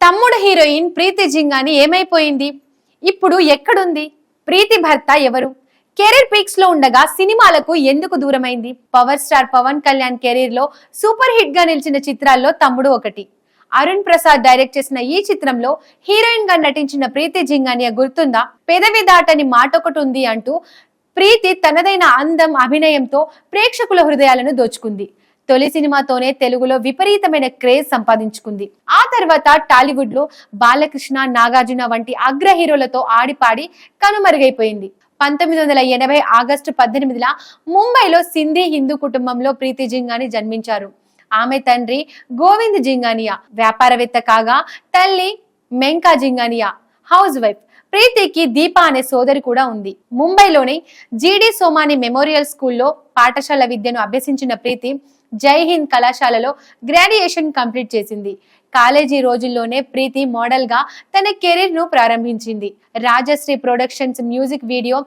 తమ్ముడు హీరోయిన్ ప్రీతి జింగాని ఏమైపోయింది? ఇప్పుడు ఎక్కడుంది? ప్రీతి భర్త ఎవరు? కెరీర్ పీక్స్ లో ఉండగా సినిమాలకు ఎందుకు దూరమైంది? Power star Pawan Kalyan career లో సూపర్ హిట్ గా నిలిచిన చిత్రాల్లో తమ్ముడు ఒకటి. అరుణ్ ప్రసాద్ డైరెక్ట్ చేసిన ఈ చిత్రంలో హీరోయిన్ గా నటించిన ప్రీతి జింగానియా గుర్తుందా? పెదవి దాటని మాటొకటి ఉంది అంటూ ప్రీతి తనదైన అందం, అభినయంతో ప్రేక్షకుల హృదయాలను దోచుకుంది. తొలి సినిమాతోనే తెలుగులో విపరీతమైన క్రేజ్ సంపాదించుకుంది. ఆ తర్వాత టాలీవుడ్ లో బాలకృష్ణ, నాగార్జున వంటి అగ్ర హీరోలతో ఆడిపాడి కనుమరుగైపోయింది. 1980 ఆగస్టు 18న ముంబైలో సింధీ హిందూ కుటుంబంలో ప్రీతి జింగాని జన్మించారు. ఆమె తండ్రి గోవింద్ జింగానియా వ్యాపారవేత్త కాగా, తల్లి మెంకా జింగానియా హౌస్ వైఫ్. ప్రీతికి దీప అనే సోదరి కూడా ఉంది. ముంబైలోని జీడి సోమాని మెమోరియల్ స్కూల్లో పాఠశాల విద్యను అభ్యసించిన ప్రీతి జై హింద్ కళాశాలలో గ్రాడ్యుయేషన్ కంప్లీట్ చేసింది. కాలేజీ రోజుల్లోనే ప్రీతి మోడల్ గా తన కెరీర్ ను ప్రారంభించింది. రాజశ్రీ ప్రొడక్షన్స్ మ్యూజిక్ వీడియో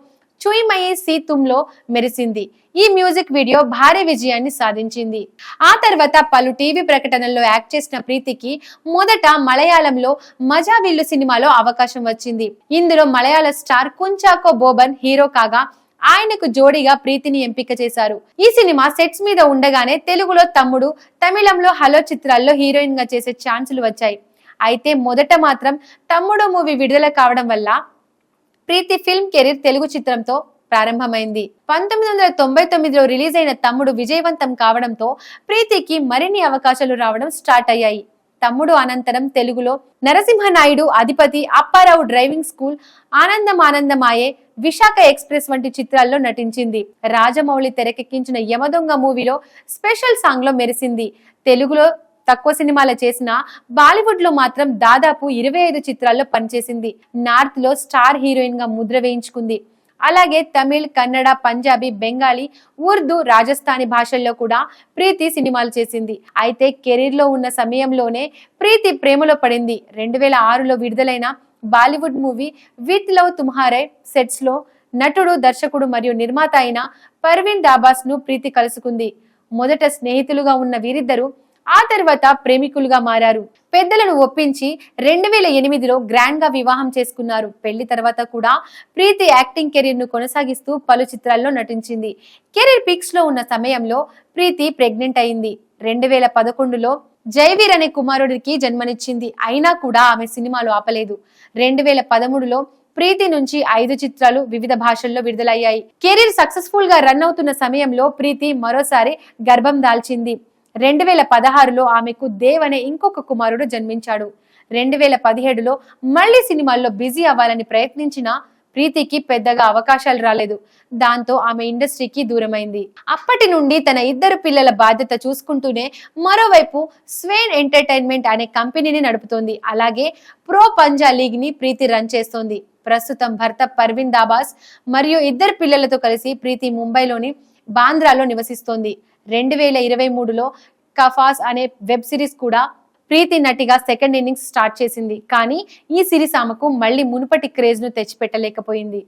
చుయిమయి సీతుమ్లో మెరిసింది. ఈ మ్యూజిక్ వీడియో భారీ విజయాన్ని సాధించింది. ఆ తర్వాత పలు టీవీ ప్రకటనల్లో యాక్ట్ చేసిన ప్రీతికి మొదట మలయాళంలో మజా విల్లు సినిమాలో అవకాశం వచ్చింది. ఇందులో మలయాళ స్టార్ కుంచాకో బోబన్ హీరో కాగా, ఆయనకు జోడీగా ప్రీతిని ఎంపిక చేశారు. ఈ సినిమా సెట్స్ మీద ఉండగానే తెలుగులో తమ్ముడు, తమిళంలో హలో చిత్రాల్లో హీరోయిన్ గా చేసే ఛాన్సులు వచ్చాయి. అయితే మొదట మాత్రం తమ్ముడు మూవీ విడుదల కావడం వల్ల ప్రీతి ఫిల్మ్ కెరీర్ తెలుగు చిత్రంతో ప్రారంభమైంది. 1999లో రిలీజ్ అయిన తమ్ముడు విజయవంతం కావడంతో ప్రీతికి మరిన్ని అవకాశాలు రావడం స్టార్ట్ అయ్యాయి. తమ్ముడు అనంతరం తెలుగులో Narasimha Naidu, Adhipathi, Appa Rao driving school, Anandamaye, Visakha express వంటి చిత్రాల్లో నటించింది. రాజమౌళి తెరకెక్కించిన యమదొంగ మూవీలో స్పెషల్ సాంగ్ లో మెరిసింది. తెలుగులో తక్కువ సినిమాలు చేసిన బాలీవుడ్ లో మాత్రం దాదాపు 25 చిత్రాల్లో పనిచేసింది. నార్త్ లో స్టార్ హీరోయిన్ గా ముద్ర వేయించుకుంది. అలాగే తమిళ్, కన్నడ, పంజాబీ, బెంగాలీ, ఉర్దూ, రాజస్థానీ భాషల్లో కూడా ప్రీతి సినిమాలు చేసింది. అయితే కెరీర్ లో ఉన్న సమయంలోనే ప్రీతి ప్రేమలో పడింది. 2006లో విడుదలైన Bollywood movie with love Tumhare sets లో నటుడు, దర్శకుడు మరియు నిర్మాత అయిన పర్వీన్ దాబాస్ ను ప్రీతి కలుసుకుంది. మొదట స్నేహితులుగా ఉన్న వీరిద్దరూ ఆ తర్వాత ప్రేమికులుగా మారారు. పెద్దలను ఒప్పించి 2008లో గ్రాండ్ గా వివాహం చేసుకున్నారు. పెళ్లి తర్వాత కూడా ప్రీతి యాక్టింగ్ కెరీర్ ను కొనసాగిస్తూ పలు చిత్రాల్లో నటించింది. కెరీర్ పీక్స్ లో ఉన్న సమయంలో ప్రీతి ప్రెగ్నెంట్ అయింది. 2011లో జైవీర్ అనే కుమారుడికి జన్మనిచ్చింది. అయినా కూడా ఆమె సినిమాలు ఆపలేదు. 2013లో ప్రీతి నుంచి 5 చిత్రాలు వివిధ భాషల్లో విడుదలయ్యాయి. కెరీర్ సక్సెస్ఫుల్ గా రన్ అవుతున్న సమయంలో ప్రీతి మరోసారి గర్భం దాల్చింది. 2016లో ఆమెకు దేవ్ అనే ఇంకొక కుమారుడు జన్మించాడు. 2017లో మళ్లీ సినిమాల్లో బిజీ అవ్వాలని ప్రయత్నించిన ప్రీతికి పెద్దగా అవకాశాలు రాలేదు. దాంతో ఆమె ఇండస్ట్రీకి దూరమైంది. అప్పటి నుండి తన 2 పిల్లల బాధ్యత చూసుకుంటూనే మరోవైపు స్వేన్ ఎంటర్టైన్మెంట్ అనే కంపెనీని నడుపుతోంది. అలాగే ప్రో పంజా లీగ్ ని ప్రీతి రన్ చేస్తోంది. ప్రస్తుతం భర్త పర్వీన్ దాబాస్ మరియు 2 పిల్లలతో కలిసి ప్రీతి ముంబైలోని బాంద్రాలో నివసిస్తోంది. 2023లో కఫాస్ అనే వెబ్ సిరీస్ కూడా ప్రీతి నటిగా సెకండ్ ఇన్నింగ్స్ స్టార్ట్ చేసింది. కానీ ఈ సిరీస్ ఆమెకు మళ్లీ మునుపటి క్రేజ్ ను తెచ్చిపెట్టలేకపోయింది.